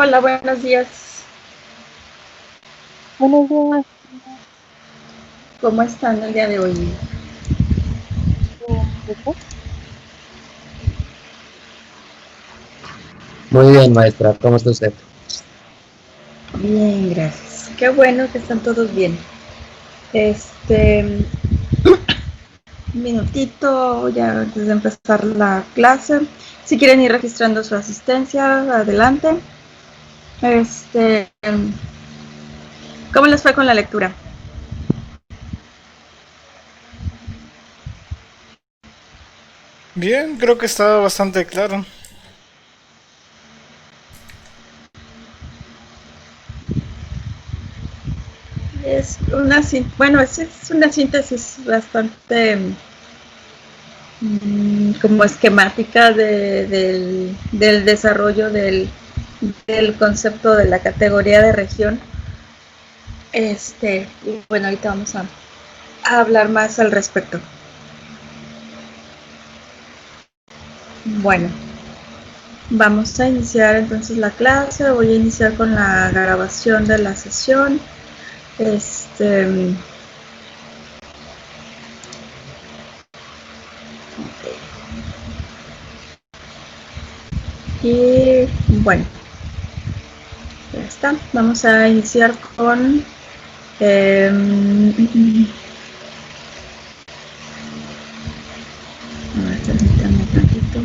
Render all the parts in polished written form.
Hola, buenos días. Buenos días. ¿Cómo están el día de hoy? ¿Usted? Muy bien, maestra. ¿Cómo está usted? Bien, gracias. Qué bueno que están todos bien. Un minutito ya antes de empezar la clase. Si quieren ir registrando su asistencia, adelante. ¿Cómo les fue con la lectura? Bien, creo que está bastante claro. Es una síntesis bastante como esquemática del desarrollo del concepto de la categoría de región. Y bueno, ahorita vamos a hablar más al respecto. Bueno, vamos a iniciar entonces la clase. Voy a iniciar con la grabación de la sesión. Y bueno, ya está. Vamos a iniciar con a ver, permítanme tantito.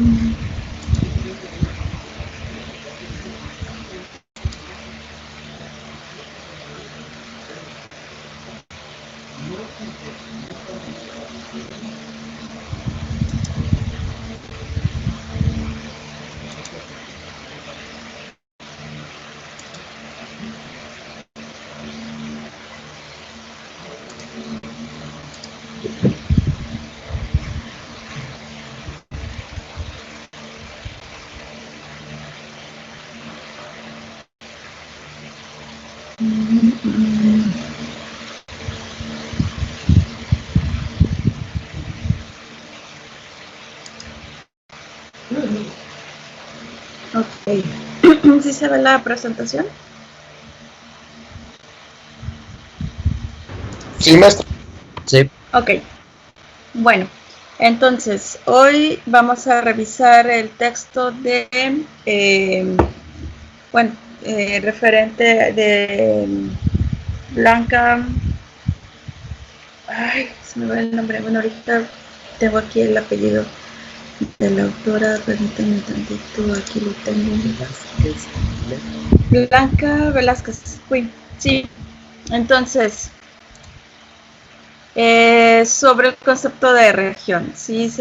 Ok. ¿Sí se ve la presentación? Sí, maestra. Sí. Ok. Bueno, entonces hoy vamos a revisar el texto de, referente de Blanca. Ay, se me va el nombre. Bueno, ahorita tengo aquí el apellido de la autora. Permítanme tantito, aquí lo tengo. Blanca Velázquez. Uy, sí. Entonces, sobre el concepto de región. ¿Sí?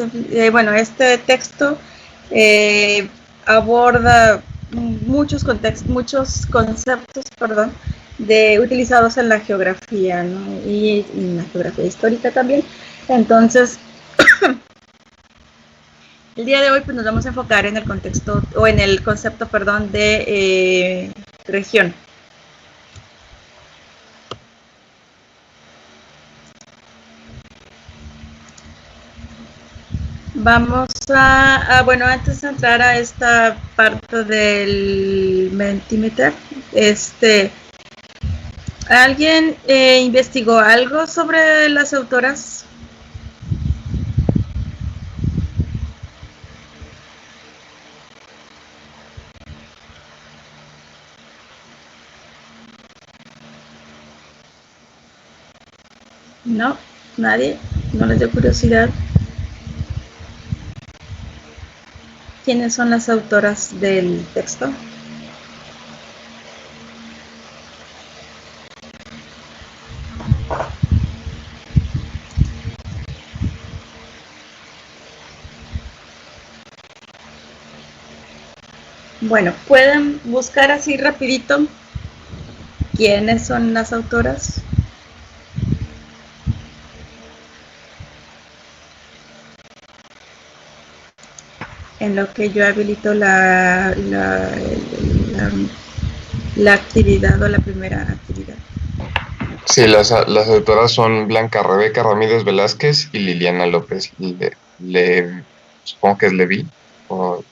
Bueno, este texto aborda muchos conceptos, utilizados en la geografía, ¿no? Y en la geografía histórica también. Entonces, el día de hoy pues, nos vamos a enfocar en el contexto o en el concepto, perdón, de región. Vamos bueno, antes de entrar a esta parte del Mentimeter, ¿alguien investigó algo sobre las autoras? No, nadie, no les dio curiosidad. ¿Quiénes son las autoras del texto? Bueno, pueden buscar así rapidito quiénes son las autoras. En lo que yo habilito la actividad o la primera actividad. Sí, las autoras son Blanca Rebeca Ramírez Velázquez y Liliana López supongo que es Levi o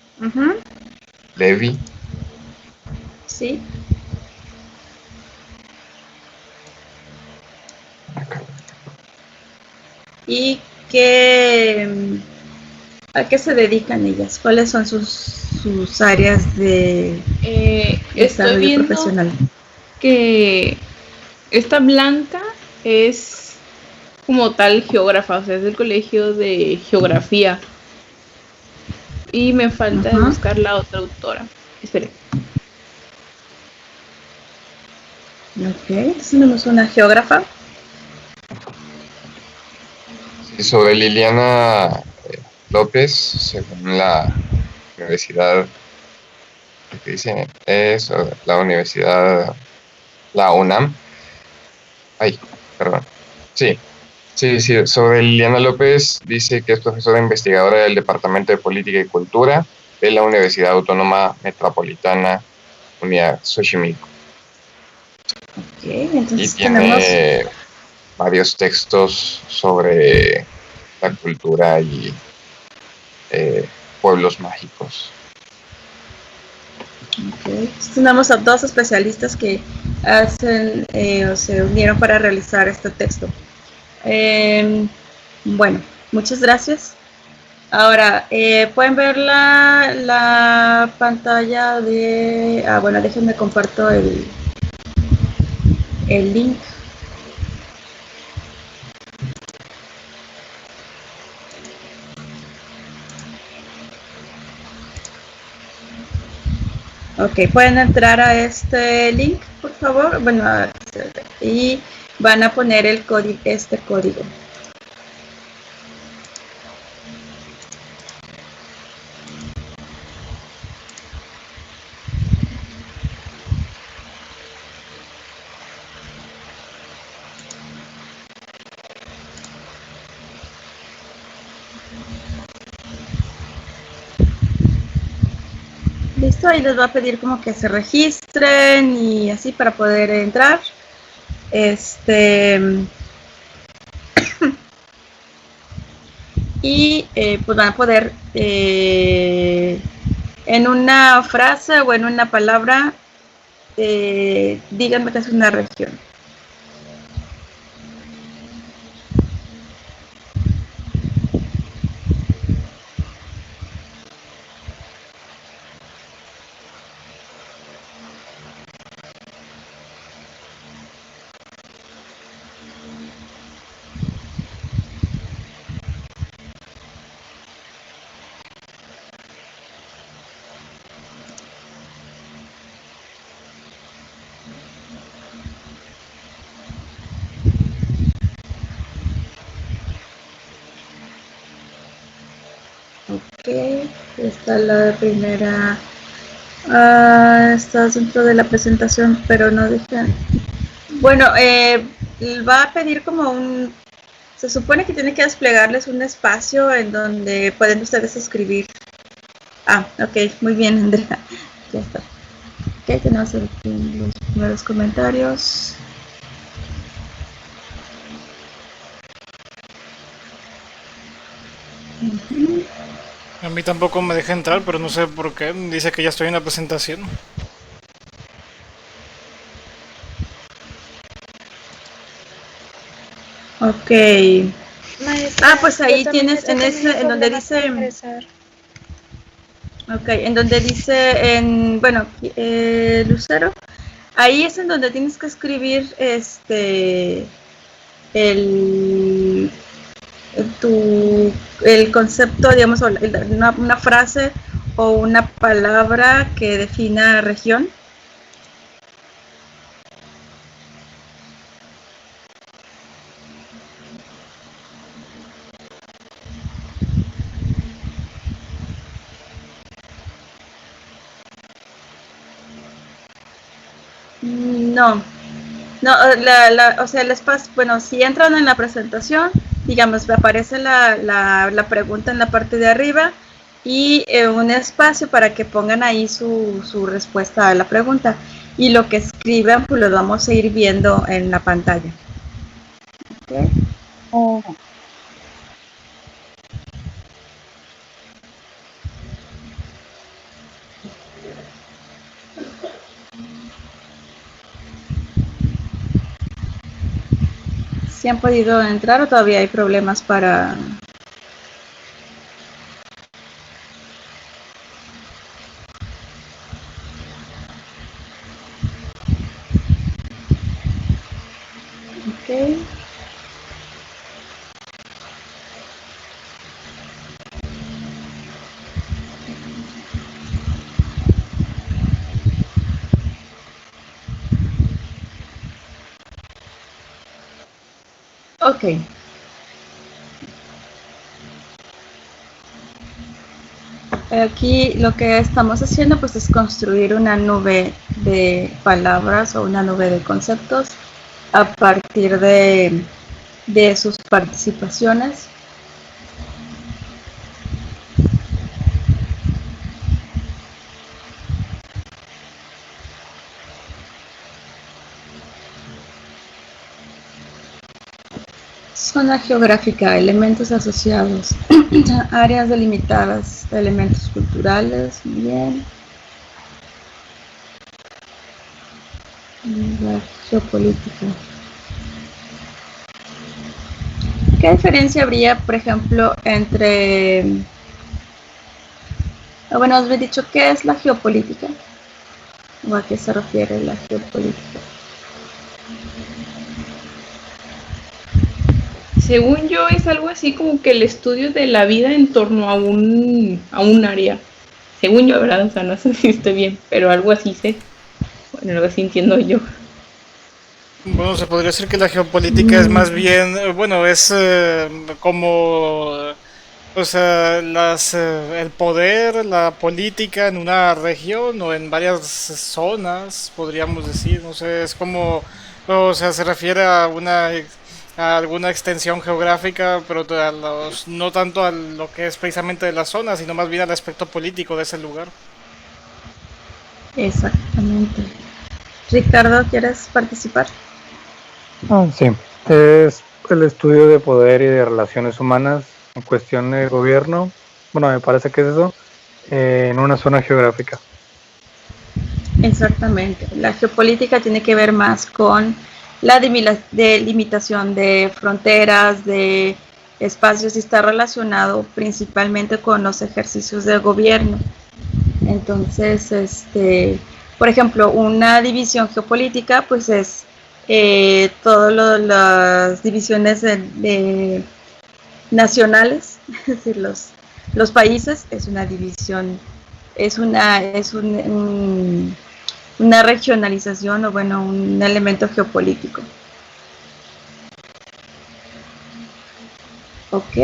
Levi. Sí. ¿Y a qué se dedican ellas? ¿Cuáles son sus áreas de Estoy desarrollo viendo profesional? que esta Blanca es como tal geógrafa, o sea, es del colegio de geografía. Y me falta de Ajá. buscar la otra autora. Espere. Ok, entonces tenemos una geógrafa. Sí, sobre Liliana López, según la universidad, lo que dice es la universidad, la UNAM. Ay, perdón. Sí, sí, sobre Liliana López dice que es profesora investigadora del Departamento de Política y Cultura de la Universidad Autónoma Metropolitana Unidad Xochimilco. Ok, Y entonces tenemos. tiene varios textos sobre la cultura y pueblos mágicos. Okay. Tenemos a dos especialistas que hacen o se unieron para realizar este texto. Bueno, muchas gracias. Ahora, pueden ver la pantalla de... bueno, déjenme comparto el link. Ok, pueden entrar a este link, por favor. Bueno, y van a poner el código, este código. Listo, ahí les va a pedir como que se registren y así para poder entrar. Y pues van a poder en una frase o en una palabra díganme que es una región. Ok, está la primera. Estás dentro de la presentación, pero no deja. Bueno, va a pedir como un. Se supone que tiene que desplegarles un espacio en donde pueden ustedes escribir. Ok, muy bien, Andrea. Ya está. Ok, tenemos aquí los primeros comentarios. A mí tampoco me deja entrar, pero no sé por qué. Dice que ya estoy en la presentación. Ok. Maestra, Pues yo ahí también tienes estoy en teniendo donde problemas para dice. ingresar. Ok, en donde dice bueno, Lucero. Ahí es en donde tienes que escribir el el concepto, digamos, una frase o una palabra que defina región. No, no, o sea, el espacio, bueno, si entran en la presentación, digamos, aparece la pregunta en la parte de arriba y un espacio para que pongan ahí su respuesta a la pregunta. Y lo que escriban, pues lo vamos a ir viendo en la pantalla. ¿Okay? ¿Sí han podido entrar o todavía hay problemas para...? Ok. Ok. Aquí lo que estamos haciendo pues es construir una nube de palabras o una nube de conceptos a partir de sus participaciones. Zona geográfica, elementos asociados, áreas delimitadas, elementos culturales, bien. La geopolítica. ¿Qué diferencia habría, por ejemplo, entre... Bueno, os he dicho, ¿qué es la geopolítica? ¿O a qué se refiere la geopolítica? Según yo es algo así como que el estudio de la vida en torno a un área. Según yo, ¿verdad? O sea, no sé si estoy bien, pero algo así sé. Bueno, algo así entiendo yo. Bueno, se podría decir que la geopolítica es más bien, bueno, es como, o sea, el poder, la política en una región o en varias zonas, podríamos decir, no sé, es como, o sea, se refiere a alguna extensión geográfica, pero no tanto a lo que es precisamente de la zona, sino más bien al aspecto político de ese lugar. Exactamente. Ricardo, ¿quieres participar? Sí, es el estudio de poder y de relaciones humanas en cuestión de gobierno. Bueno, me parece que es eso, en una zona geográfica. Exactamente. La geopolítica tiene que ver más con la delimitación de fronteras, de espacios, y está relacionado principalmente con los ejercicios del gobierno. Entonces, por ejemplo, una división geopolítica, pues es todas las divisiones nacionales, es decir, los países, es una división, es una regionalización o bueno, un elemento geopolítico. Ok.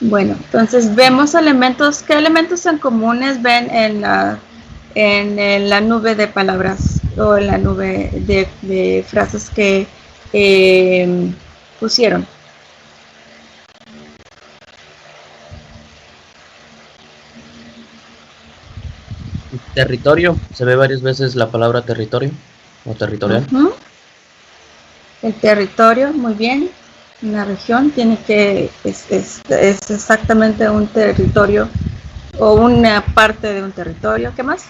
Bueno, entonces vemos elementos, ¿qué elementos en comunes ven en la nube de palabras o en la nube de frases que pusieron? Territorio, se ve varias veces la palabra territorio o territorial. Uh-huh. El territorio, muy bien. Una región tiene que, es exactamente un territorio o una parte de un territorio. ¿Qué más?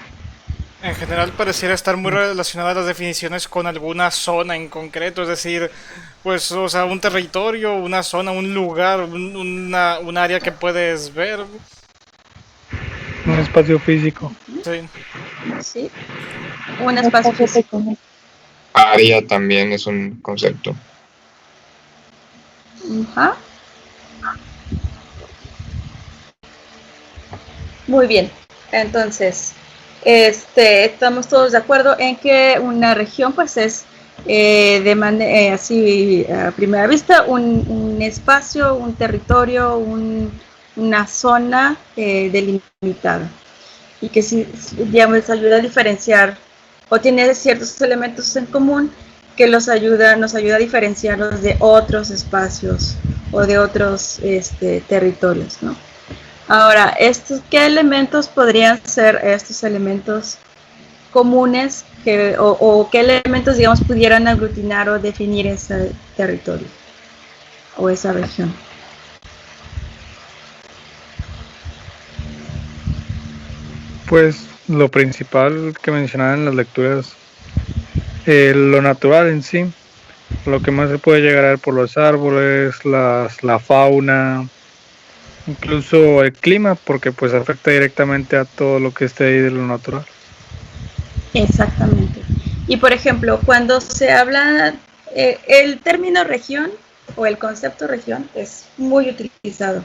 En general pareciera estar muy relacionadas las definiciones con alguna zona en concreto, es decir, pues, o sea, un territorio, una zona, un lugar, un área que puedes ver. Un espacio físico. Sí. Sí. Un espacio físico. Área también es un concepto. Ajá. Muy bien. Entonces, estamos todos de acuerdo en que una región, pues, es así a primera vista un espacio, un territorio, una zona delimitada y que sí, digamos, ayuda a diferenciar o tiene ciertos elementos en común que nos ayuda a diferenciarlos de otros espacios o de otros territorios, ¿no? Ahora, ¿qué elementos podrían ser estos elementos comunes o qué elementos, digamos, pudieran aglutinar o definir ese territorio o esa región? Pues lo principal que mencionaba en las lecturas, lo natural en sí, lo que más se puede llegar a ver por los árboles, la fauna, incluso el clima, porque pues afecta directamente a todo lo que esté ahí de lo natural. Exactamente. Y por ejemplo, cuando se habla, el término región o el concepto región es muy utilizado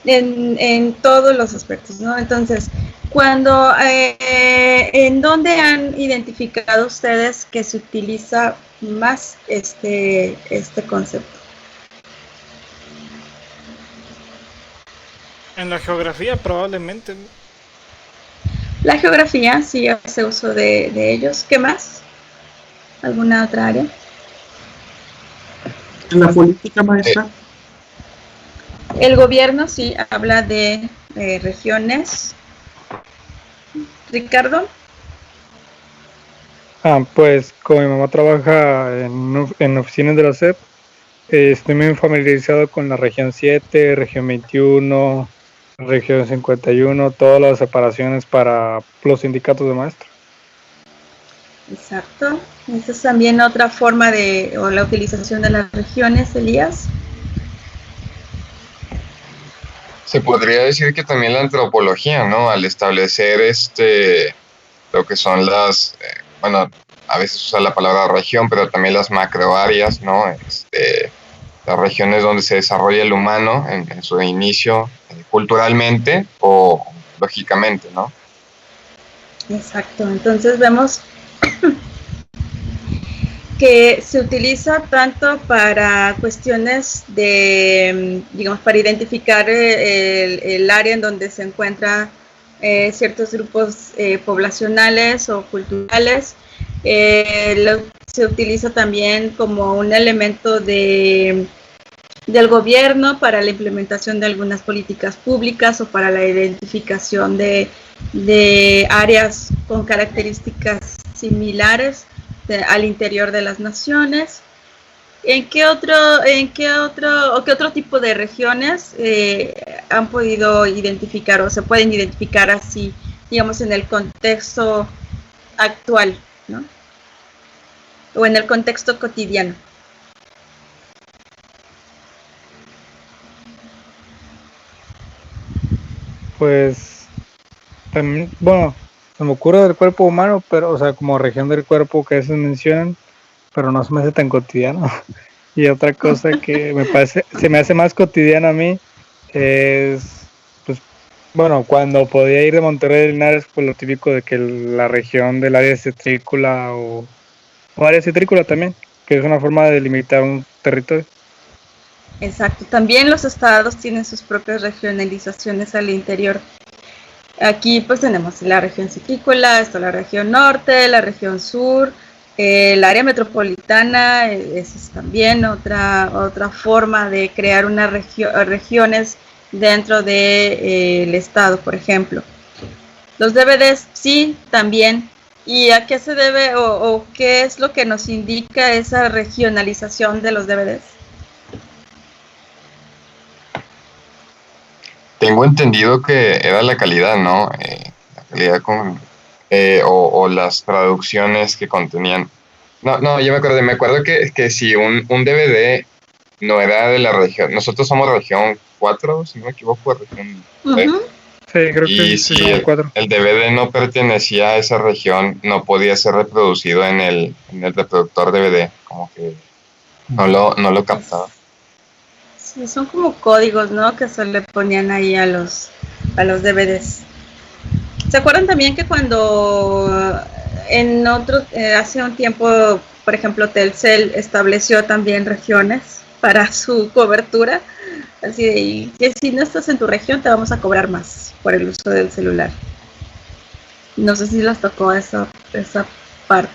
en todos los aspectos, ¿no? Entonces, ¿en dónde han identificado ustedes que se utiliza más este concepto? En la geografía probablemente. La geografía, sí, hace uso de ellos. ¿Qué más? ¿Alguna otra área? En la política, maestra. El gobierno sí habla de regiones. Ricardo. Pues como mi mamá trabaja en oficinas de la SEP, estoy muy familiarizado con la región 7, región 21, región 51, todas las separaciones para los sindicatos de maestros. Exacto. Esa es también otra forma o la utilización de las regiones, Elías. Se podría decir que también la antropología, ¿no? Al establecer lo que son las, bueno, a veces usa la palabra región, pero también las macroáreas, ¿no? Las regiones donde se desarrolla el humano en su inicio, culturalmente o lógicamente, ¿no? Exacto. Entonces vemos que se utiliza tanto para cuestiones de, digamos, para identificar el área en donde se encuentran ciertos grupos poblacionales o culturales. Se utiliza también como un elemento del gobierno para la implementación de algunas políticas públicas o para la identificación de áreas con características similares al interior de las naciones. ¿Qué otro tipo de regiones han podido identificar o se pueden identificar así, digamos, en el contexto actual, ¿no? O en el contexto cotidiano? Pues también, bueno, se me ocurre del cuerpo humano, pero, o sea, como región del cuerpo que a veces mencionan, pero no se me hace tan cotidiano. Y otra cosa que se me hace más cotidiana a mí es, pues, bueno, cuando podía ir de Monterrey a Linares, pues lo típico de que la región del área citrícola o área citrícola también, que es una forma de delimitar un territorio. Exacto. También los estados tienen sus propias regionalizaciones al interior. Aquí pues tenemos la región citrícola, está la región norte, la región sur, el área metropolitana, esa es también otra forma de crear unas regiones dentro del estado, por ejemplo. Los DVDs, sí, también. ¿Y a qué se debe o qué es lo que nos indica esa regionalización de los DVDs? Tengo entendido que era la calidad, ¿no? La calidad o las traducciones que contenían. No, yo me acuerdo que si un DVD no era de la región, nosotros somos región 4, si no me equivoco, región 3. Uh-huh. Sí, creo que si somos 4. el DVD no pertenecía a esa región, no podía ser reproducido en el reproductor DVD, como que no lo captaba. Sí, son como códigos, ¿no? Que se le ponían ahí a los DVDs. ¿Se acuerdan también que cuando hace un tiempo, por ejemplo, Telcel estableció también regiones para su cobertura? Así de que si no estás en tu región te vamos a cobrar más por el uso del celular. No sé si les tocó esa parte.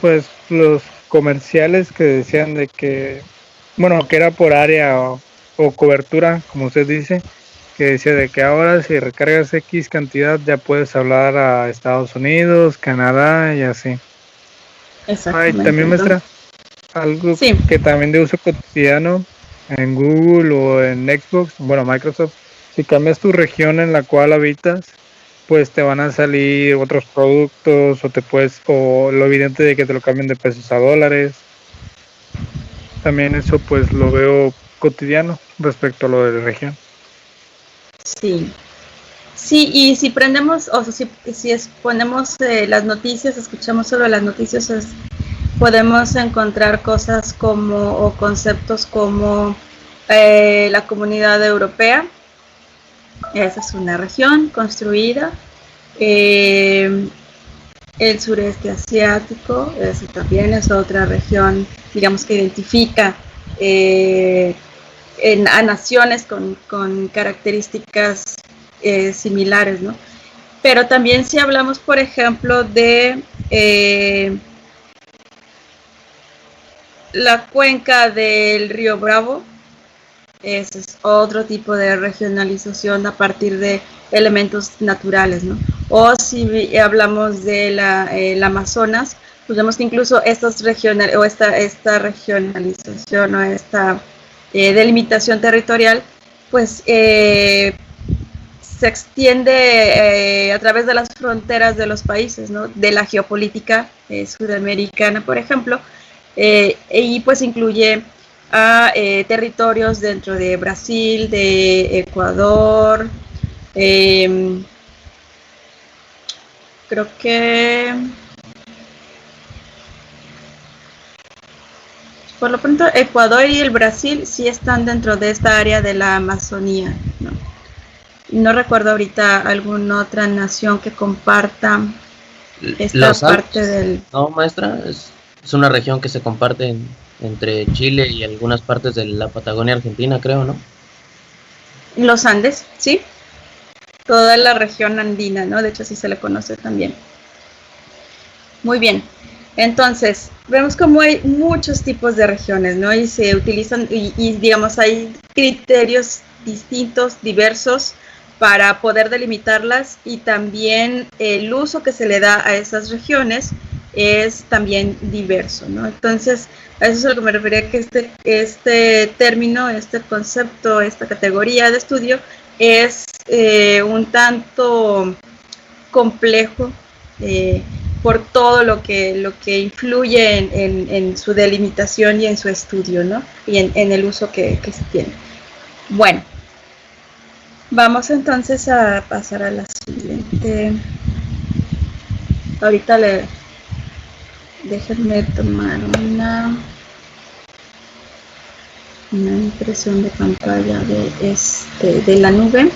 Pues los comerciales que decían de que, bueno, que era por área o cobertura, como usted dice, que decía de que ahora si recargas X cantidad ya puedes hablar a Estados Unidos, Canadá y así. Exactamente. También muestra algo que también de uso cotidiano en Google o en Xbox, bueno, Microsoft, Si cambias tu región en la cual habitas, pues te van a salir otros productos o lo evidente de que te lo cambien de pesos a dólares. También eso pues lo veo cotidiano respecto a lo de la región. Sí. Sí, y si prendemos, o sea, si ponemos las noticias, escuchamos solo las noticias, podemos encontrar cosas o conceptos como la Comunidad Europea. Esa es una región construida. El sureste asiático, esa también es otra región, digamos, que identifica a naciones con características similares, ¿no? Pero también si hablamos, por ejemplo, de la cuenca del río Bravo, ese es otro tipo de regionalización a partir de elementos naturales, ¿no? O si hablamos de la Amazonas, pues vemos que incluso esta regionalización o esta delimitación territorial, pues se extiende a través de las fronteras de los países, ¿no? De la geopolítica sudamericana, por ejemplo, y pues incluye a territorios dentro de Brasil, de Ecuador, creo que por lo pronto Ecuador y el Brasil sí están dentro de esta área de la Amazonía, ¿no? No recuerdo ahorita alguna otra nación que comparta esta parte del... No, maestra, es una región que se comparte entre Chile y algunas partes de la Patagonia Argentina, creo, ¿no? Los Andes, sí. Toda la región andina, ¿no? De hecho, así se le conoce también. Muy bien. Entonces, vemos como hay muchos tipos de regiones, ¿no? Y se utilizan, y digamos, hay criterios distintos, diversos, para poder delimitarlas, y también el uso que se le da a esas regiones es también diverso, ¿no? Entonces, a eso es a lo que me refería, que este término, este concepto, esta categoría de estudio es un tanto complejo por todo lo que influye en su delimitación y en su estudio, ¿no? Y en el uso que se tiene. Bueno, vamos entonces a pasar a la siguiente. Ahorita déjenme tomar una impresión de pantalla de la nube.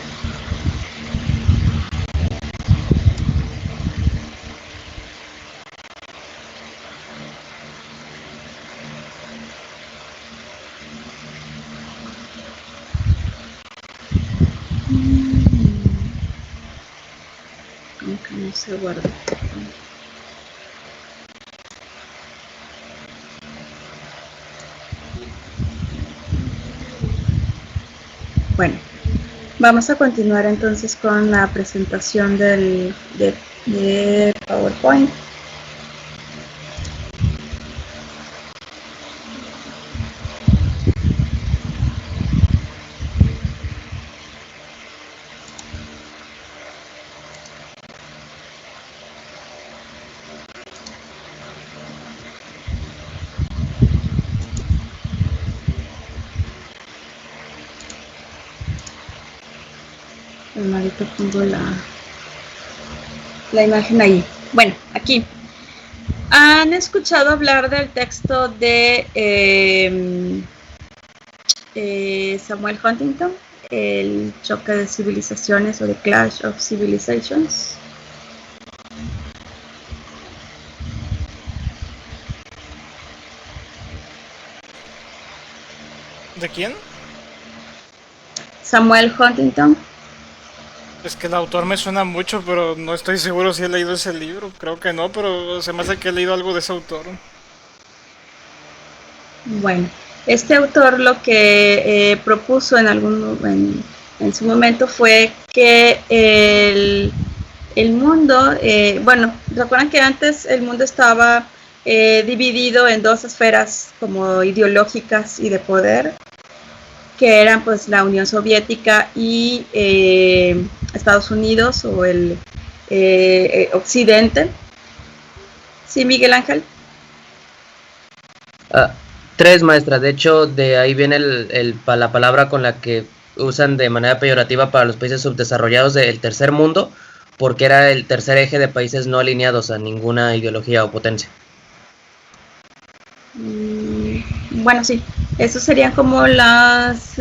Aunque no se guarda. Bueno, vamos a continuar entonces con la presentación de PowerPoint. Ahorita pongo la imagen ahí. Bueno, aquí. ¿Han escuchado hablar del texto de Samuel Huntington? El choque de civilizaciones, o The Clash of Civilizations. ¿De quién? Samuel Huntington. Es que el autor me suena mucho, pero no estoy seguro si he leído ese libro. Creo que no, pero se me hace que he leído algo de ese autor. Bueno, este autor lo que propuso en su momento fue que el mundo, bueno, recuerdan que antes el mundo estaba dividido en dos esferas como ideológicas y de poder, que eran pues la Unión Soviética y Estados Unidos o el Occidente. ¿Sí, Miguel Ángel? 3, maestra. De hecho, de ahí viene la palabra con la que usan de manera peyorativa para los países subdesarrollados del tercer mundo, porque era el tercer eje de países no alineados a ninguna ideología o potencia. Bueno, sí, eso serían como las...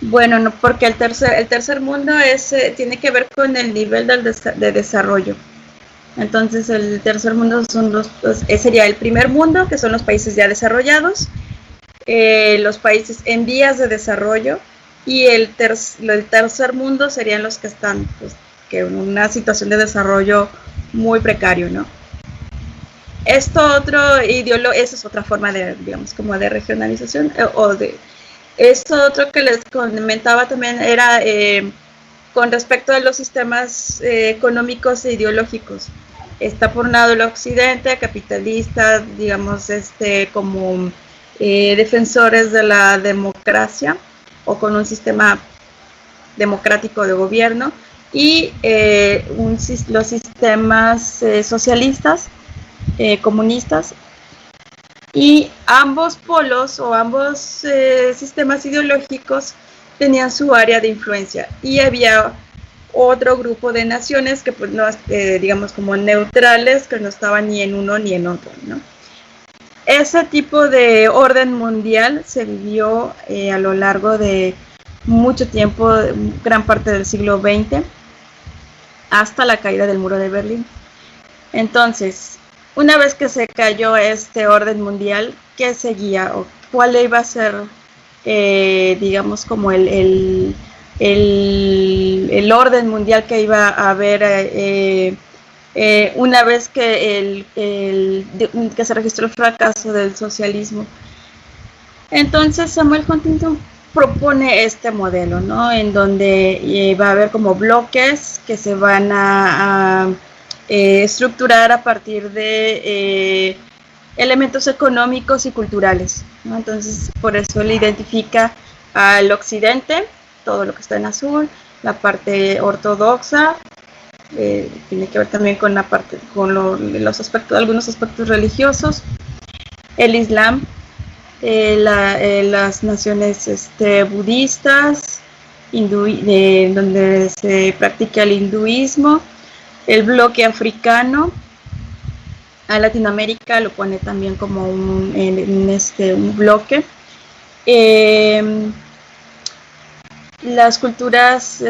bueno, no, porque el tercer mundo tiene que ver con el nivel de desarrollo. Entonces el tercer mundo sería el primer mundo, que son los países ya desarrollados, los países en vías de desarrollo, y el tercer mundo serían los que están pues, que en una situación de desarrollo muy precario, ¿no? Esa es otra forma de, digamos, como de regionalización, esto otro que les comentaba también era con respecto a los sistemas económicos e ideológicos. Está por un lado el occidente, capitalista, digamos, como defensores de la democracia o con un sistema democrático de gobierno, y los sistemas socialistas, comunistas, y ambos polos o ambos sistemas ideológicos tenían su área de influencia, y había otro grupo de naciones que pues no, digamos como neutrales, que no estaban ni en uno ni en otro, ¿no? Ese tipo de orden mundial se vivió a lo largo de mucho tiempo, gran parte del siglo XX, hasta la caída del muro de Berlín. Entonces, una vez que se cayó este orden mundial, ¿qué seguía? ¿O cuál iba a ser, digamos, como el orden mundial que iba a haber una vez que se registró el fracaso del socialismo? Entonces Samuel Huntington propone este modelo, ¿no? En donde va a haber como bloques que se van a estructurar a partir de elementos económicos y culturales, ¿no? Entonces por eso él identifica al occidente, todo lo que está en azul, la parte ortodoxa, tiene que ver también con la parte, con los aspectos, algunos aspectos religiosos, el Islam, las naciones budistas, donde se practica el hinduismo, el bloque africano. A Latinoamérica lo pone también como un bloque. Las culturas,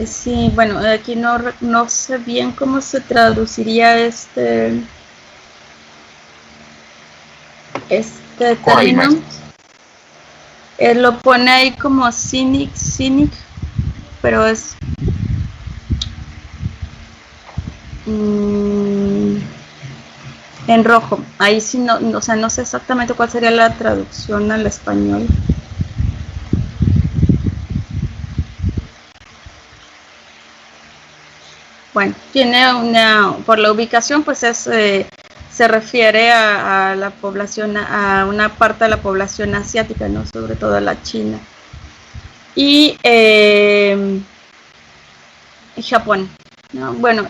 sí, bueno, aquí no sé bien cómo se traduciría este término. Lo pone ahí como cynic, pero es en rojo. Ahí sí o sea, no sé exactamente cuál sería la traducción al español. Bueno, tiene por la ubicación, pues se refiere a la población, a una parte de la población asiática, ¿no? Sobre todo a la China. Y Japón, ¿no? Bueno,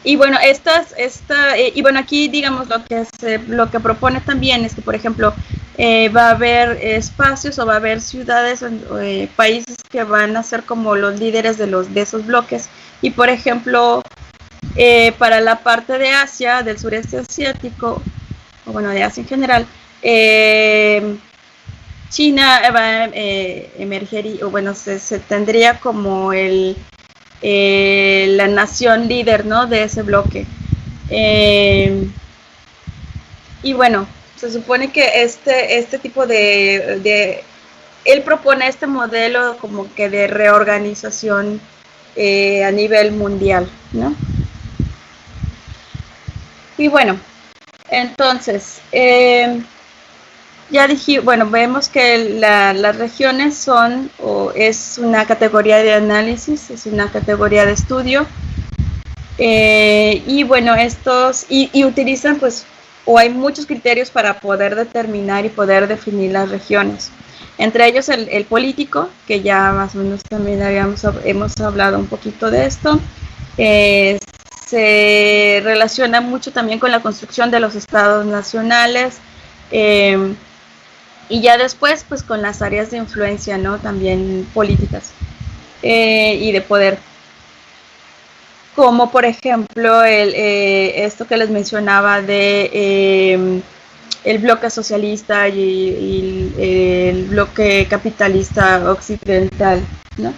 y bueno, aquí digamos lo que propone también es que, por ejemplo, va a haber espacios o va a haber ciudades, países que van a ser como los líderes de esos bloques. Y por ejemplo, para la parte de Asia, del sureste asiático, o bueno, de Asia en general, China va a emerger, o bueno, se tendría como la nación líder, ¿no? De ese bloque. Y bueno, se supone que este tipo él propone este modelo como que de reorganización a nivel mundial, ¿no? Y bueno, entonces, ya dije, bueno, vemos que las regiones es una categoría de análisis, es una categoría de estudio, y bueno, y utilizan pues o hay muchos criterios para poder determinar y poder definir las regiones. Entre ellos el político, que ya más o menos también hemos hablado un poquito de esto. Se relaciona mucho también con la construcción de los estados nacionales, y ya después pues con las áreas de influencia, ¿no? También políticas y de poder, como por ejemplo esto que les mencionaba de el bloque socialista y el bloque capitalista occidental, ¿no?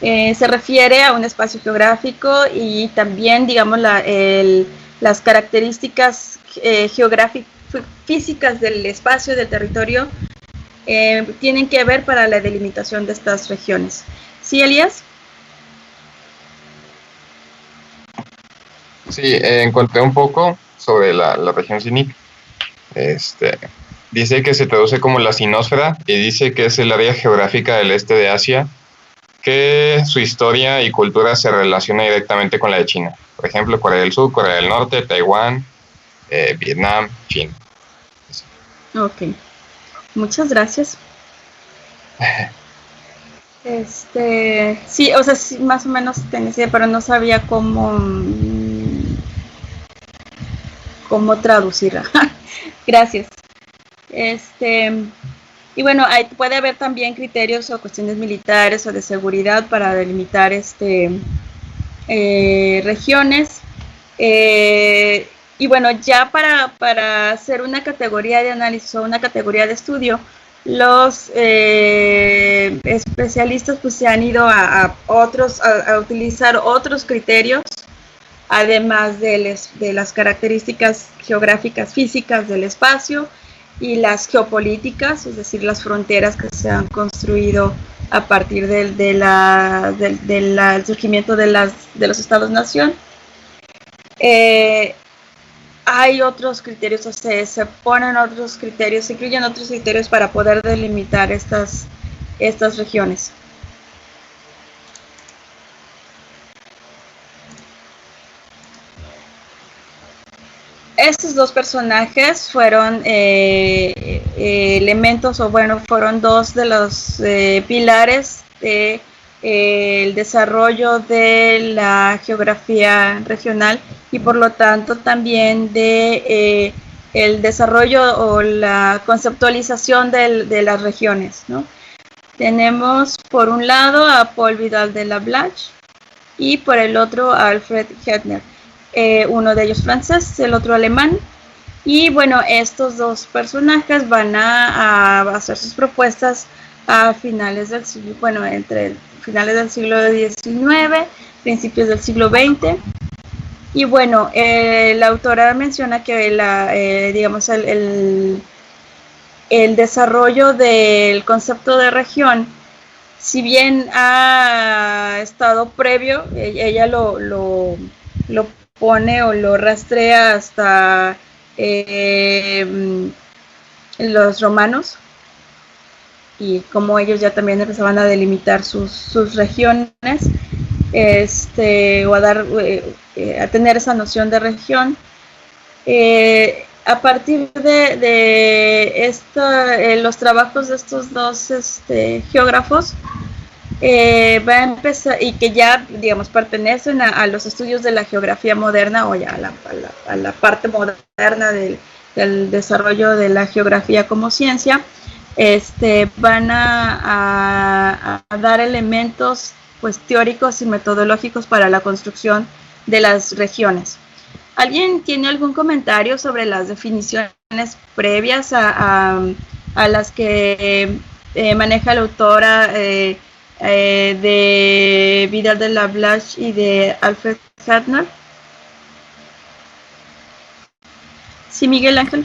Se refiere a un espacio geográfico y también, digamos, las características geográficas, físicas del espacio, del territorio, tienen que ver para la delimitación de estas regiones. ¿Sí, Elías? Sí, encontré un poco sobre la región CINIC. Dice que se traduce como la sinosfera y dice que es el área geográfica del este de Asia, que su historia y cultura se relaciona directamente con la de China. Por ejemplo, Corea del Sur, Corea del Norte, Taiwán, Vietnam, China. Ok. Muchas gracias. Sí, o sea, sí, más o menos tenía idea, pero no sabía cómo traducirla. Gracias. Y bueno, puede haber también criterios o cuestiones militares o de seguridad para delimitar regiones. Y bueno, ya para hacer una categoría de análisis o una categoría de estudio, los especialistas pues se han ido a utilizar otros criterios, además de las características geográficas físicas del espacio y las geopolíticas, es decir, las fronteras que se han construido a partir del surgimiento de los estados-nación. Hay otros criterios, o sea, se ponen otros criterios, se incluyen otros criterios para poder delimitar estas regiones. Estos dos personajes fueron elementos, o bueno, fueron dos de los pilares del desarrollo de la geografía regional y por lo tanto también de el desarrollo o la conceptualización de las regiones, ¿no? Tenemos por un lado a Paul Vidal de la Blache y por el otro a Alfred Hettner. Uno de ellos francés, el otro alemán, y bueno, estos dos personajes van a hacer sus propuestas a finales del siglo, bueno, entre finales del siglo XIX, principios del siglo XX, y bueno, la autora menciona que digamos, el desarrollo del concepto de región, si bien ha estado previo, ella lo pone o lo rastrea hasta los romanos, y como ellos ya también empezaban a delimitar sus regiones, o a tener esa noción de región. A partir de los trabajos de estos dos geógrafos, va a empezar, y que ya, digamos, pertenecen a los estudios de la geografía moderna, o ya a la parte moderna del desarrollo de la geografía como ciencia, van a dar elementos pues teóricos y metodológicos para la construcción de las regiones. ¿Alguien tiene algún comentario sobre las definiciones previas a las que maneja la autora de Vidal de la Blache y de Alfred Hettner? Sí, Miguel Ángel.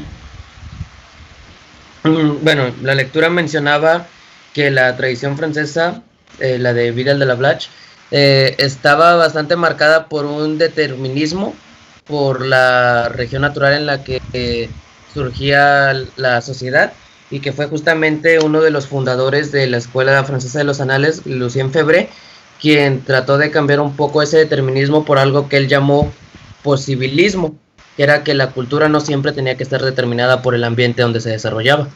Bueno, la lectura mencionaba que la tradición francesa, la de Vidal de la Blache, estaba bastante marcada por un determinismo, por la región natural en la que surgía la sociedad, y que fue justamente uno de los fundadores de la Escuela Francesa de los Anales, Lucien Febvre, quien trató de cambiar un poco ese determinismo por algo que él llamó posibilismo. que era que la cultura no siempre tenía que estar determinada por el ambiente donde se desarrollaba.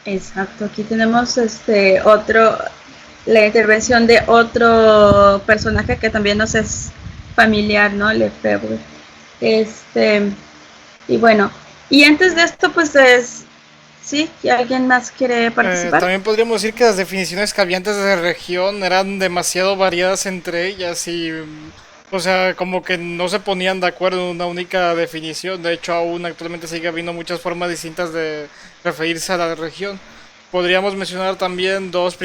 Exacto, aquí tenemos la intervención de otro personaje que también nos es familiar, ¿no? Lefebvre. Y bueno, y antes de esto, pues ¿sí? ¿Alguien más quiere participar? También podríamos decir que las definiciones que había antes de región eran demasiado variadas entre ellas y, o sea, como que no se ponían de acuerdo en una única definición. De hecho, aún actualmente sigue habiendo muchas formas distintas de referirse a la región. Podríamos mencionar también dos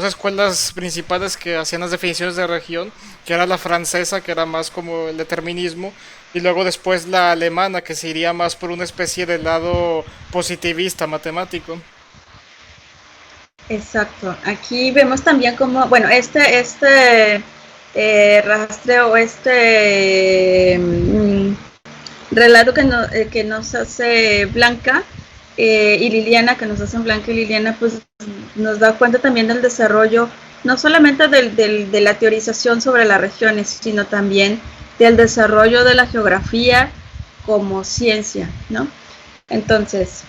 escuelas principales que hacían las definiciones de región, que era la francesa, que era más como el determinismo, y luego después la alemana, que se iría más por una especie de lado positivista matemático. Exacto. Aquí vemos también como, bueno, rastreo, relato que nos hace Blanca y Liliana, que nos hacen Blanca y Liliana, pues nos da cuenta también del desarrollo, no solamente de la teorización sobre las regiones, sino también del desarrollo de la geografía como ciencia, ¿no? Entonces,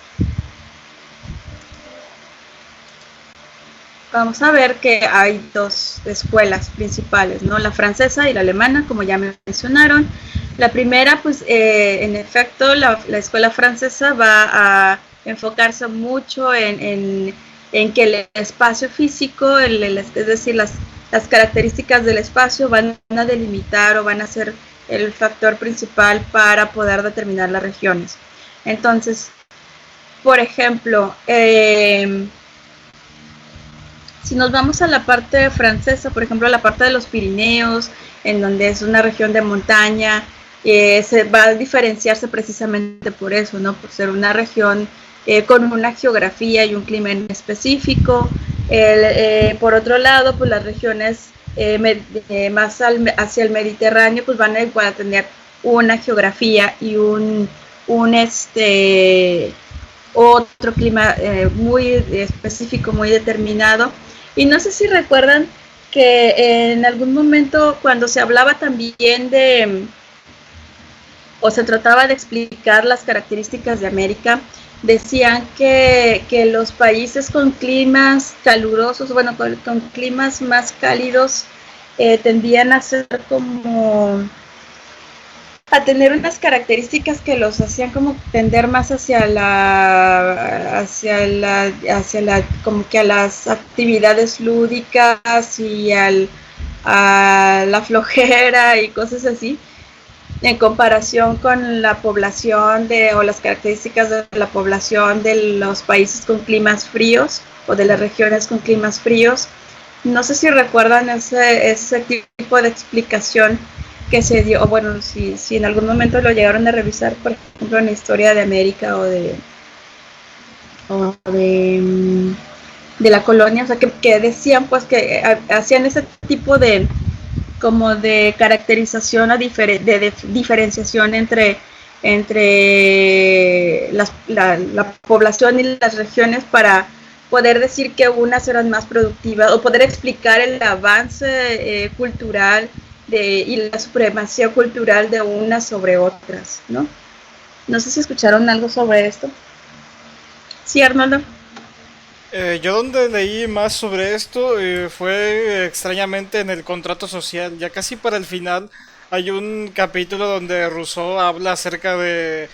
vamos a ver que hay dos escuelas principales, ¿no? La francesa y la alemana, como ya me mencionaron. La primera, pues, en efecto, la escuela francesa va a enfocarse mucho en que el espacio físico, es decir, las características del espacio van a delimitar o van a ser el factor principal para poder determinar las regiones. Entonces, por ejemplo, si nos vamos a la parte francesa, por ejemplo, a la parte de los Pirineos, en donde es una región de montaña, se va a diferenciarse precisamente por eso, ¿no? Por ser una región con una geografía y un clima en específico. Por otro lado, pues las regiones más hacia el Mediterráneo, pues van a igual a tener una geografía y otro clima muy específico, muy determinado. Y no sé si recuerdan que en algún momento cuando se hablaba también o se trataba de explicar las características de América, decían que los países con climas calurosos, bueno, con climas más cálidos, tendían a ser como a tener unas características que los hacían como tender más hacia como que a las actividades lúdicas y a la flojera y cosas así, en comparación con la población o las características de la población de los países con climas fríos o de las regiones con climas fríos. No sé si recuerdan ese tipo de explicación que se dio, o bueno, si en algún momento lo llegaron a revisar, por ejemplo, en la historia de América o de la colonia, o sea, que decían pues que hacían ese tipo de como de caracterización o de diferenciación entre la población y las regiones para poder decir que unas eran más productivas o poder explicar el avance cultural y la supremacía cultural de unas sobre otras, ¿no? No sé si escucharon algo sobre esto. Sí, Arnoldo. Yo donde leí más sobre esto fue extrañamente en el contrato social. Ya casi para el final hay un capítulo donde Rousseau habla acerca de...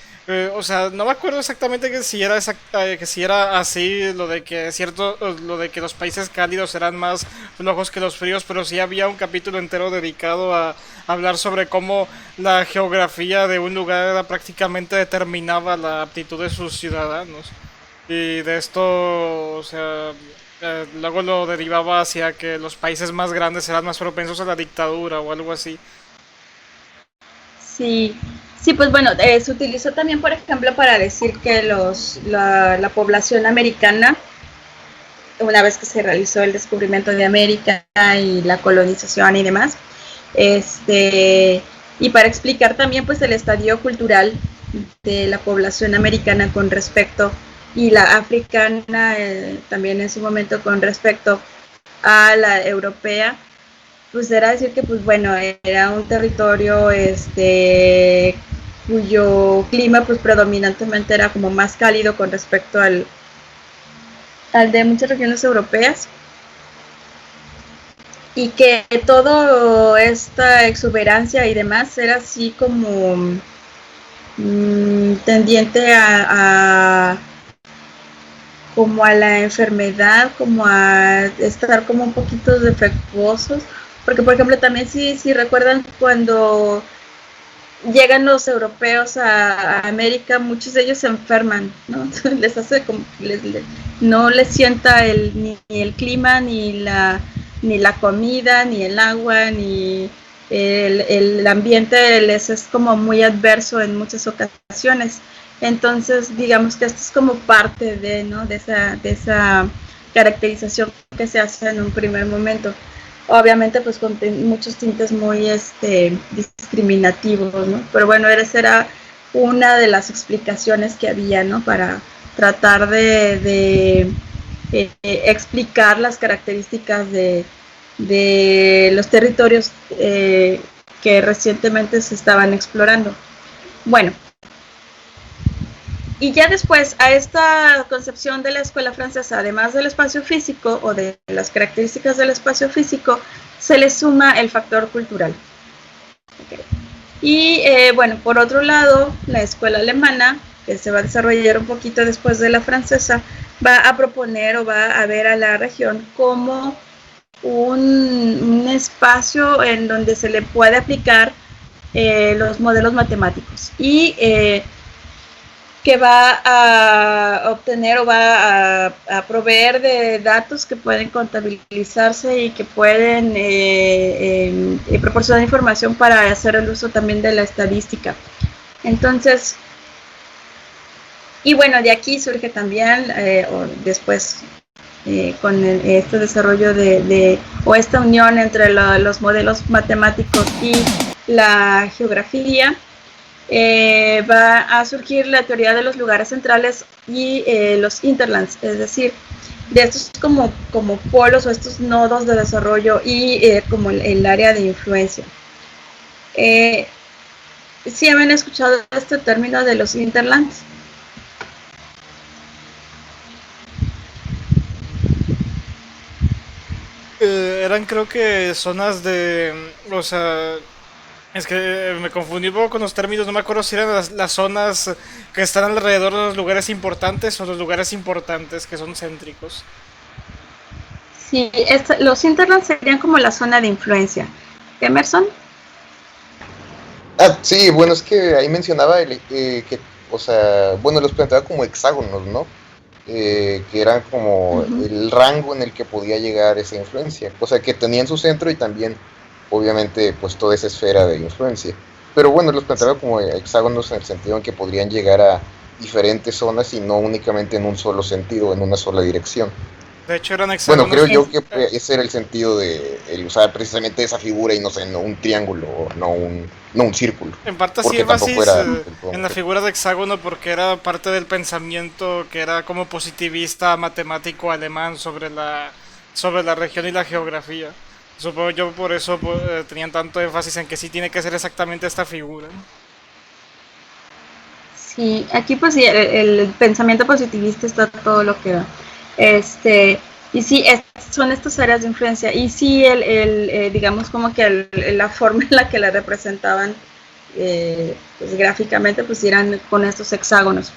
o sea, no me acuerdo exactamente que si era así lo de que los países cálidos eran más flojos que los fríos, pero sí había un capítulo entero dedicado a hablar sobre cómo la geografía de un lugar prácticamente determinaba la aptitud de sus ciudadanos. Y de esto, o sea, luego lo derivaba hacia que los países más grandes eran más propensos a la dictadura o algo así. Sí, pues bueno, se utilizó también, por ejemplo, para decir que la población americana, una vez que se realizó el descubrimiento de América y la colonización y demás, y para explicar también pues el estadio cultural de la población americana con respecto y la africana también en su momento con respecto a la europea, pues era decir que, pues bueno, era un territorio cuyo clima pues predominantemente era como más cálido con respecto al de muchas regiones europeas, y que toda esta exuberancia y demás era así como tendiente como a la enfermedad, como a estar como un poquito defectuosos, porque por ejemplo también si recuerdan cuando llegan los europeos a América, muchos de ellos se enferman, ¿no? Les hace como, no les sienta ni el clima, ni la comida, ni el agua, ni el ambiente les es como muy adverso en muchas ocasiones. Entonces, digamos que esto es como parte de, ¿no?, de esa caracterización que se hace en un primer momento. Obviamente, pues con muchos tintes muy discriminativos, ¿no? Pero bueno, esa era una de las explicaciones que había, ¿no?, para tratar de explicar las características de los territorios que recientemente se estaban explorando. Bueno, y ya después a esta concepción de la escuela francesa, además del espacio físico o de las características del espacio físico, se le suma el factor cultural. Okay. Y bueno, por otro lado, la escuela alemana, que se va a desarrollar un poquito después de la francesa, va a proponer o va a ver a la región como un espacio en donde se le puede aplicar los modelos matemáticos y que va a obtener o va a proveer de datos que pueden contabilizarse y que pueden proporcionar información para hacer el uso también de la estadística. Entonces, y bueno, de aquí surge también, o después, con este desarrollo o esta unión entre los modelos matemáticos y la geografía, va a surgir la teoría de los lugares centrales y los hinterlands, es decir, de estos como polos o estos nodos de desarrollo y como el área de influencia. ¿Sí habían escuchado este término de los hinterlands? Eran, creo que zonas de, o sea, es que me confundí un poco con los términos, no me acuerdo si eran las zonas que están alrededor de los lugares importantes o los lugares importantes que son céntricos. Sí, los hinterlands serían como la zona de influencia. ¿Emerson? Sí, bueno, es que ahí mencionaba que, o sea, bueno, los planteaba como hexágonos, ¿no? Que eran como el rango en el que podía llegar esa influencia, o sea, que tenían su centro y también, obviamente, pues toda esa esfera de influencia. Pero bueno, los planteaba como hexágonos en el sentido en que podrían llegar a diferentes zonas y no únicamente en un solo sentido, en una sola dirección. De hecho, eran hexágonos. Bueno, creo yo que ese era el sentido de el usar precisamente esa figura y no sé, no un triángulo, no un círculo. En parte hacía énfasis en la figura de hexágono porque era parte del pensamiento que era como positivista matemático alemán sobre la región y la geografía. Supongo yo por eso tenían tanto énfasis en que sí tiene que ser exactamente esta figura. Sí, aquí pues sí, el pensamiento positivista está todo lo que da. Y sí, son estas áreas de influencia. Y sí, digamos como que la forma en la que la representaban pues, gráficamente, pues eran con estos hexágonos.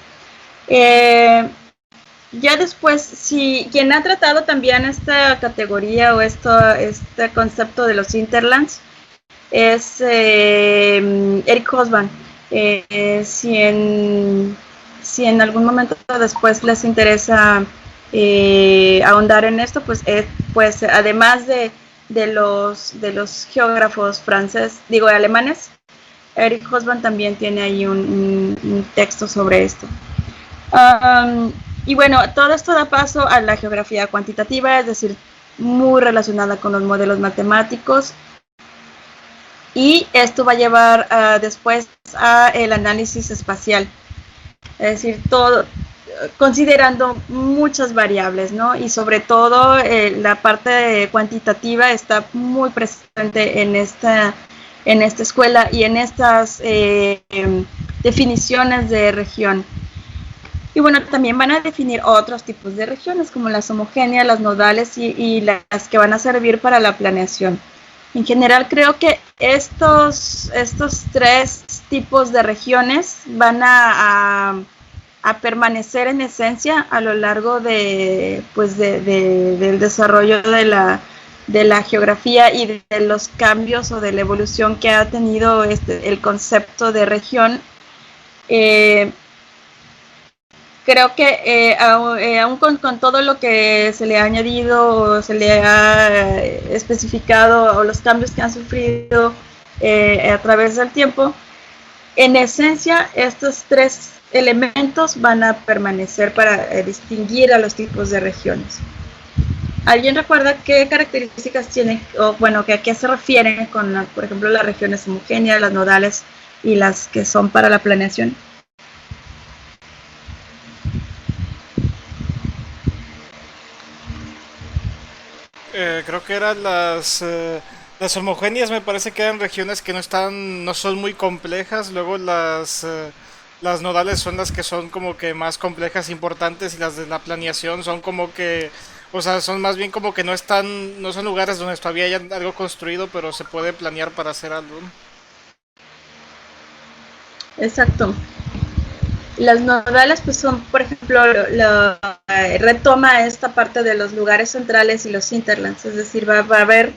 Ya después, sí, quien ha tratado también esta categoría o este concepto de los hinterlands es Eric Hobsbawm. Si en algún momento después les interesa ahondar en esto, pues además de los geógrafos alemanes, Eric Hobsbawm también tiene ahí un texto sobre esto. Y bueno, todo esto da paso a la geografía cuantitativa, es decir, muy relacionada con los modelos matemáticos, y esto va a llevar después a el análisis espacial, es decir, todo considerando muchas variables, ¿no? Y sobre todo la parte cuantitativa está muy presente en esta escuela y en estas definiciones de región. Y bueno, también van a definir otros tipos de regiones, como las homogéneas, las nodales y las que van a servir para la planeación. En general, creo que estos tres tipos de regiones van a permanecer en esencia a lo largo del desarrollo de la geografía y de los cambios o de la evolución que ha tenido el concepto de región. Creo que aún con todo lo que se le ha añadido o se le ha especificado o los cambios que han sufrido a través del tiempo, en esencia estos tres elementos van a permanecer para distinguir a los tipos de regiones. ¿Alguien recuerda qué características tienen, o bueno, a qué se refieren con, por ejemplo, las regiones homogéneas, las nodales y las que son para la planeación? Creo que eran las homogéneas, me parece que eran regiones que no son muy complejas. Luego las nodales son las que son como que más complejas, importantes, y las de la planeación son como que, o sea, son más bien como que no son lugares donde todavía hay algo construido, pero se puede planear para hacer algo. Exacto. Las nodales pues son, por ejemplo, retoma esta parte de los lugares centrales y los hinterlands, es decir, va a haber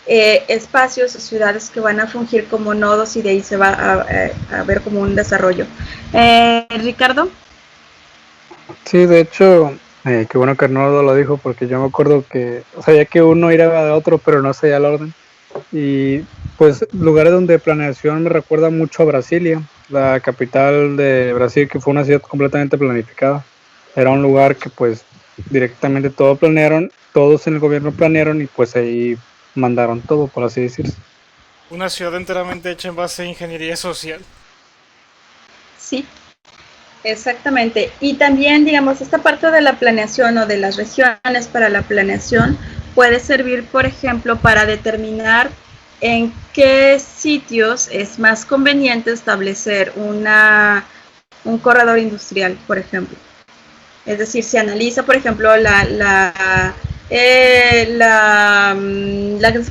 espacios o ciudades que van a fungir como nodos y de ahí se va a ver como un desarrollo. Ricardo. Sí, de hecho, qué bueno que Arnoldo lo dijo, porque yo me acuerdo que sabía que uno iba de otro, pero no sabía el orden. Y pues lugares donde planeación me recuerda mucho a Brasilia, la capital de Brasil, que fue una ciudad completamente planificada. Era un lugar que pues directamente todo planearon, todos en el gobierno planearon y pues ahí mandaron todo, por así decirse. Una ciudad enteramente hecha en base a ingeniería social. Sí, exactamente. Y también, digamos, esta parte de la planeación o de las regiones para la planeación puede servir, por ejemplo, para determinar en qué sitios es más conveniente establecer un corredor industrial, por ejemplo. Es decir, se analiza, por ejemplo, las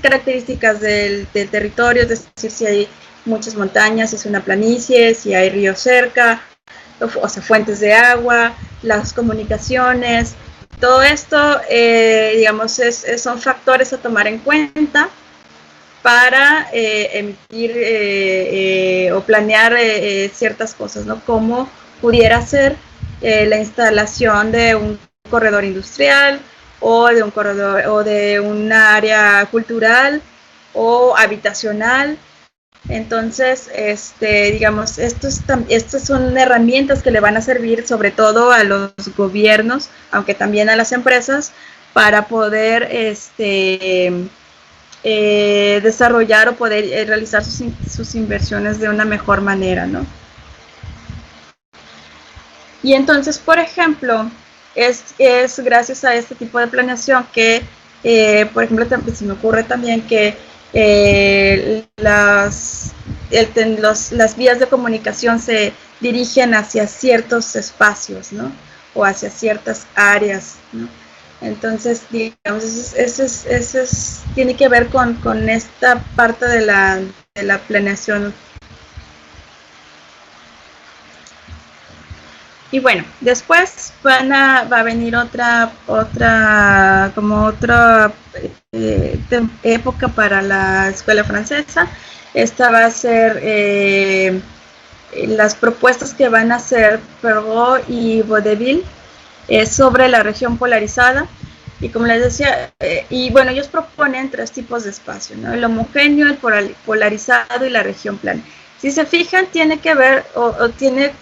características del territorio, es decir, si hay muchas montañas, si es una planicie, si hay ríos cerca, o sea, fuentes de agua, las comunicaciones. Todo esto, digamos, son factores a tomar en cuenta para emitir o planear ciertas cosas, ¿no? Como pudiera ser la instalación de un corredor industrial o de un corredor o de una área cultural o habitacional. Entonces, digamos, estas son herramientas que le van a servir sobre todo a los gobiernos, aunque también a las empresas, para poder desarrollar o poder realizar sus inversiones de una mejor manera, ¿no? Y entonces, por ejemplo, es gracias a este tipo de planeación que, por ejemplo, se me ocurre también que las vías de comunicación se dirigen hacia ciertos espacios, ¿no? O hacia ciertas áreas, ¿no? Entonces, digamos, eso tiene que ver con esta parte de la planeación. Y bueno, después va a venir otra época para la escuela francesa. Esta va a ser las propuestas que van a hacer Perrault y Vaudeville sobre la región polarizada. Y como les decía, y bueno, ellos proponen tres tipos de espacio, ¿no? El homogéneo, el polarizado y la región plana. Si se fijan, tiene que ver o tiene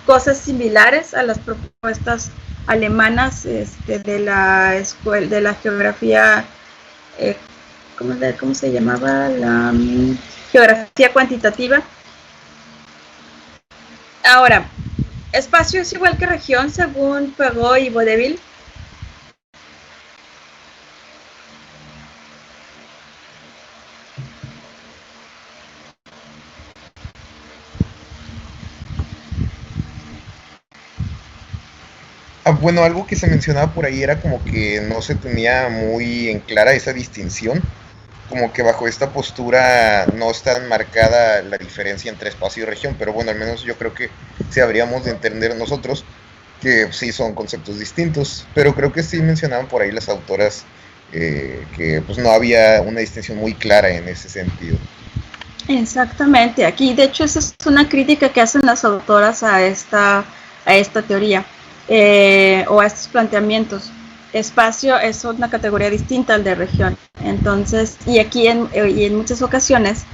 cosas similares a las propuestas alemanas de la escuela de la geografía, ¿cómo se llamaba? La geografía cuantitativa. Ahora, espacio es igual que región según Perot y Vaudeville. Bueno, algo que se mencionaba por ahí era como que no se tenía muy en clara esa distinción, como que bajo esta postura no está marcada la diferencia entre espacio y región, pero bueno, al menos yo creo que sí habríamos de entender nosotros que sí son conceptos distintos, pero creo que sí mencionaban por ahí las autoras que pues no había una distinción muy clara en ese sentido. Exactamente, aquí de hecho esa es una crítica que hacen las autoras a esta teoría o a estos planteamientos. Espacio es una categoría distinta al de región, entonces, y aquí en muchas ocasiones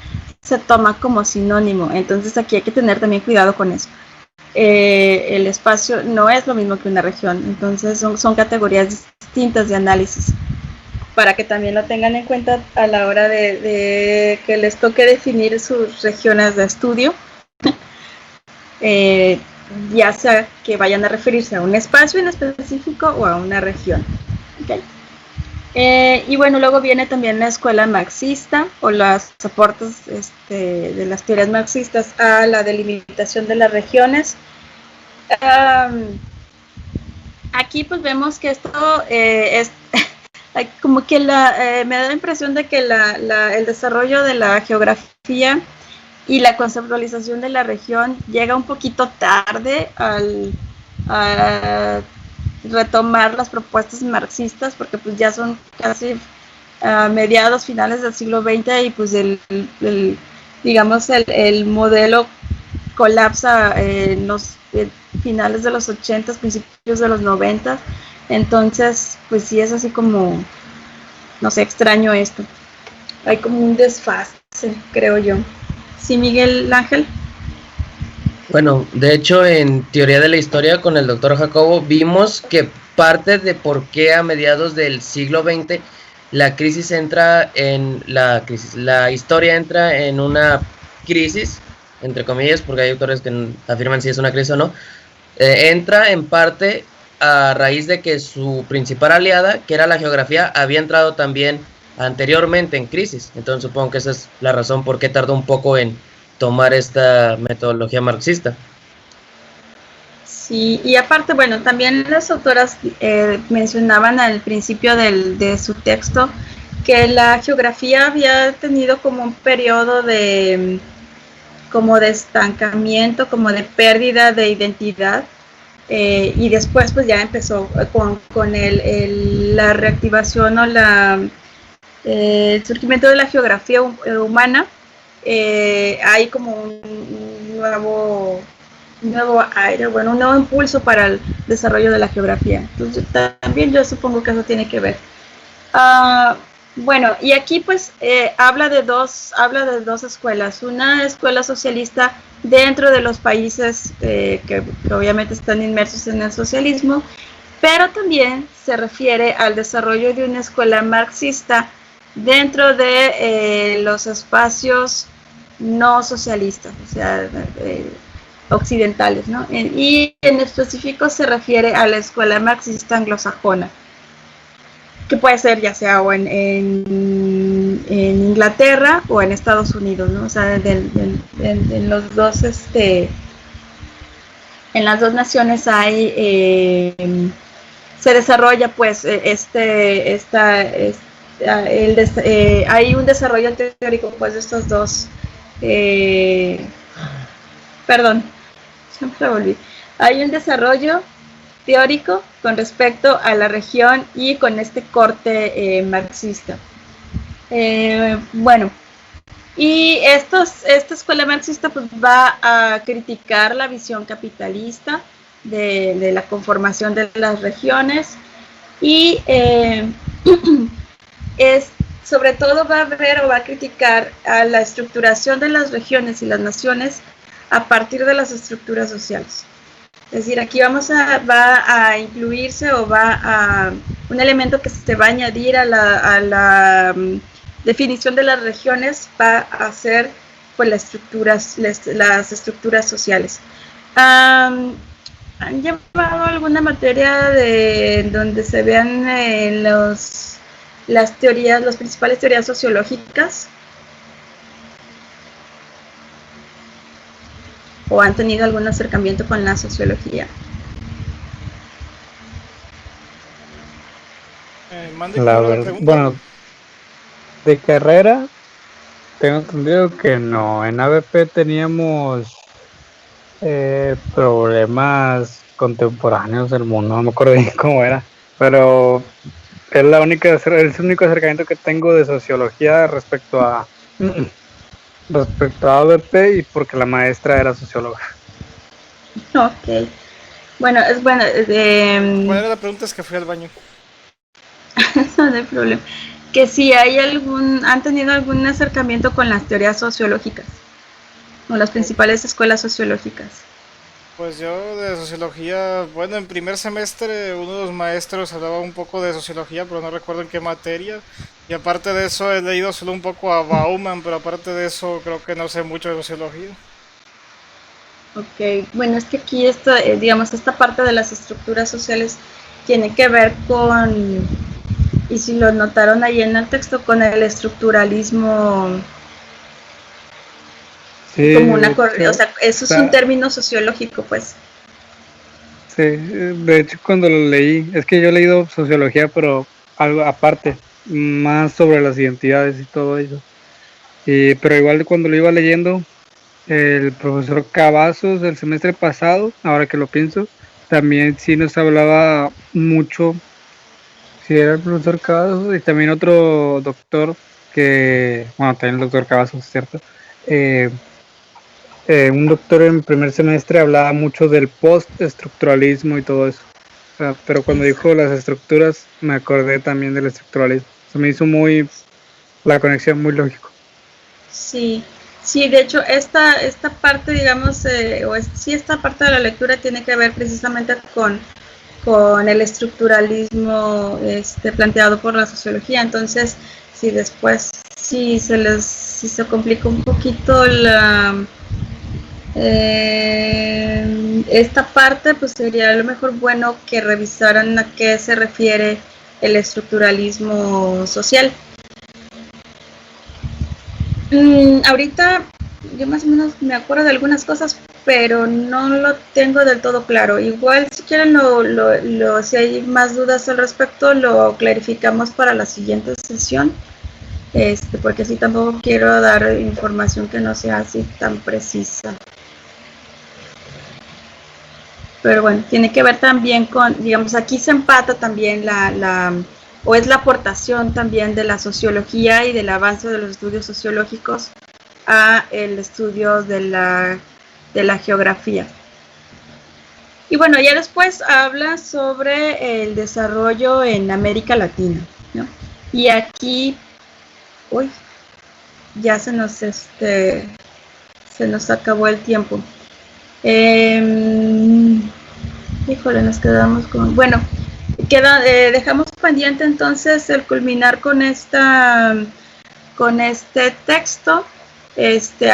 se toma como sinónimo, entonces aquí hay que tener también cuidado con eso. El espacio no es lo mismo que una región, entonces son categorías distintas de análisis, para que también lo tengan en cuenta a la hora de que les toque definir sus regiones de estudio, ya sea que vayan a referirse a un espacio en específico o a una región. Okay. Y bueno, luego viene también la escuela marxista o los aportes de las teorías marxistas a la delimitación de las regiones. Aquí pues vemos que esto es como que me da la impresión de que el desarrollo de la geografía y la conceptualización de la región llega un poquito tarde a retomar las propuestas marxistas, porque pues ya son casi mediados, finales del siglo XX y pues digamos el modelo colapsa en los finales de los 80, principios de los 90, entonces pues sí es así como, no sé, extraño esto. Hay como un desfase, creo yo. ¿Sí, Miguel Ángel? Bueno, de hecho, en Teoría de la Historia con el doctor Jacobo vimos que parte de por qué a mediados del siglo XX la crisis entra en la historia entra en una crisis, entre comillas, porque hay autores que afirman si es una crisis o no, entra en parte a raíz de que su principal aliada, que era la geografía, había entrado también anteriormente en crisis. Entonces supongo que esa es la razón por qué tardó un poco en tomar esta metodología marxista. Sí, y aparte, bueno, también las autoras mencionaban al principio de su texto que la geografía había tenido como un periodo como de estancamiento, como de pérdida de identidad, y después pues ya empezó con la reactivación o el surgimiento de la geografía humana. Hay como un nuevo aire, bueno, un nuevo impulso para el desarrollo de la geografía. Entonces también yo supongo que eso tiene que ver. Bueno, y aquí pues habla de dos escuelas. Una escuela socialista dentro de los países que obviamente están inmersos en el socialismo, pero también se refiere al desarrollo de una escuela marxista dentro de los espacios no socialistas, o sea, occidentales, ¿no? Y en específico se refiere a la escuela marxista anglosajona, que puede ser ya sea o en Inglaterra o en Estados Unidos, ¿no? O sea, en los dos, en las dos naciones hay, se desarrolla pues hay un desarrollo teórico pues de estos dos, perdón, siempre volví. Hay un desarrollo teórico con respecto a la región y con este corte marxista. Bueno, y esta escuela marxista pues va a criticar la visión capitalista de la conformación de las regiones y sobre todo va a ver o va a criticar a la estructuración de las regiones y las naciones a partir de las estructuras sociales. Es decir, aquí va a incluirse o un elemento que se va a añadir a la definición de las regiones va a ser pues las estructuras sociales. ¿Han llevado alguna materia de donde se vean las teorías, las principales teorías sociológicas? ¿O han tenido algún acercamiento con la sociología? La verdad, bueno, de carrera tengo entendido que no. En ABP teníamos problemas contemporáneos del mundo, no me acuerdo bien cómo era, pero es el único acercamiento que tengo de sociología respecto a ABP, y porque la maestra era socióloga. Ok. Bueno, es bueno. ¿Cuál era la pregunta? Es que fui al baño. No hay problema. Que si hay han tenido algún acercamiento con las teorías sociológicas o las principales escuelas sociológicas. Pues yo de sociología, bueno, en primer semestre uno de los maestros hablaba un poco de sociología, pero no recuerdo en qué materia. Y aparte de eso he leído solo un poco a Bauman, pero aparte de eso creo que no sé mucho de sociología. Ok, bueno, es que aquí digamos, esta parte de las estructuras sociales tiene que ver con, y si lo notaron ahí en el texto, con el estructuralismo. Sí, como una o sea, eso es un término sociológico, pues. Sí, de hecho cuando lo leí, es que yo he leído sociología, pero algo aparte, más sobre las identidades y todo eso. Pero igual cuando lo iba leyendo, el profesor Cavazos del semestre pasado, ahora que lo pienso, también sí nos hablaba mucho. Sí, era el profesor Cavazos y también otro doctor bueno, también el doctor Cavazos, ¿cierto? Un doctor en primer semestre hablaba mucho del post-estructuralismo y todo eso. O sea, pero cuando dijo las estructuras, me acordé también del estructuralismo. Se me hizo la conexión muy lógico. Sí, sí, de hecho, esta parte, digamos, esta parte de la lectura tiene que ver precisamente con el estructuralismo planteado por la sociología. Entonces, si después si se complica un poquito esta parte, pues sería a lo mejor bueno que revisaran a qué se refiere el estructuralismo social. Ahorita yo más o menos me acuerdo de algunas cosas, pero no lo tengo del todo claro. Igual si quieren, si hay más dudas al respecto, lo clarificamos para la siguiente sesión, porque así tampoco quiero dar información que no sea así tan precisa. Pero bueno, tiene que ver también con, digamos, aquí se empata también o es la aportación también de la sociología y del avance de los estudios sociológicos a el estudio de la geografía. Y bueno, ya después habla sobre el desarrollo en América Latina, ¿no? Y aquí, ya se nos acabó el tiempo. Híjole, nos quedamos con... Bueno, dejamos pendiente entonces el culminar con este texto.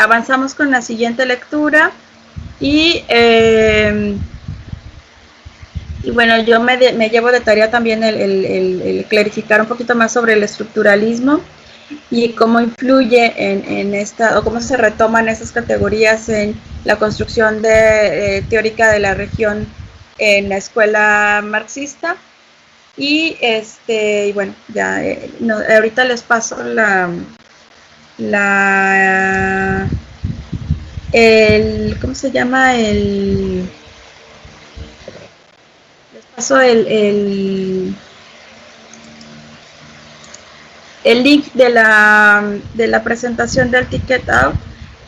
Avanzamos con la siguiente lectura y bueno, yo me llevo de tarea también el clarificar un poquito más sobre el estructuralismo y cómo influye en esta, o cómo se retoman esas categorías en la construcción teórica de la región en la escuela marxista. Y bueno, ya ahorita les paso ¿cómo se llama? Les paso el link de la presentación del Ticket Out.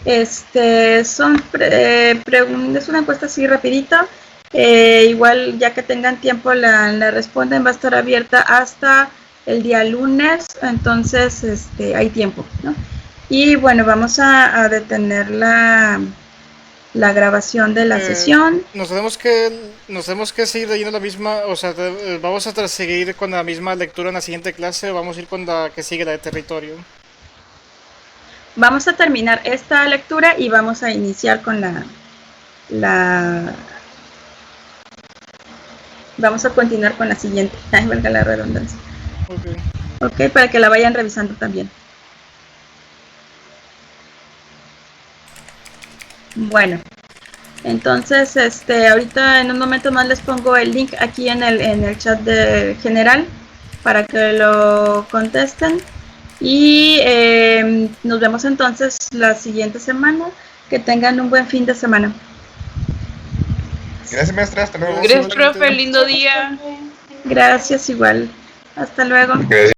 Es una encuesta así rapidita. Igual ya que tengan tiempo la responden, va a estar abierta hasta el día lunes, entonces hay tiempo, ¿no? Y bueno, vamos a detener la grabación de la sesión. Nos tenemos que seguir leyendo la misma, o sea, vamos a seguir con la misma lectura en la siguiente clase, o vamos a ir con la que sigue, la de territorio. Vamos a terminar esta lectura y vamos a iniciar con vamos a continuar con la siguiente. Ay, valga la redundancia. Ok, para que la vayan revisando también. Bueno, entonces ahorita en un momento más les pongo el link aquí en el chat general para que lo contesten. Y nos vemos entonces la siguiente semana. Que tengan un buen fin de semana. Gracias, maestra. Hasta luego. Gracias, profe. Lindo día. Gracias, igual. Hasta luego. Gracias.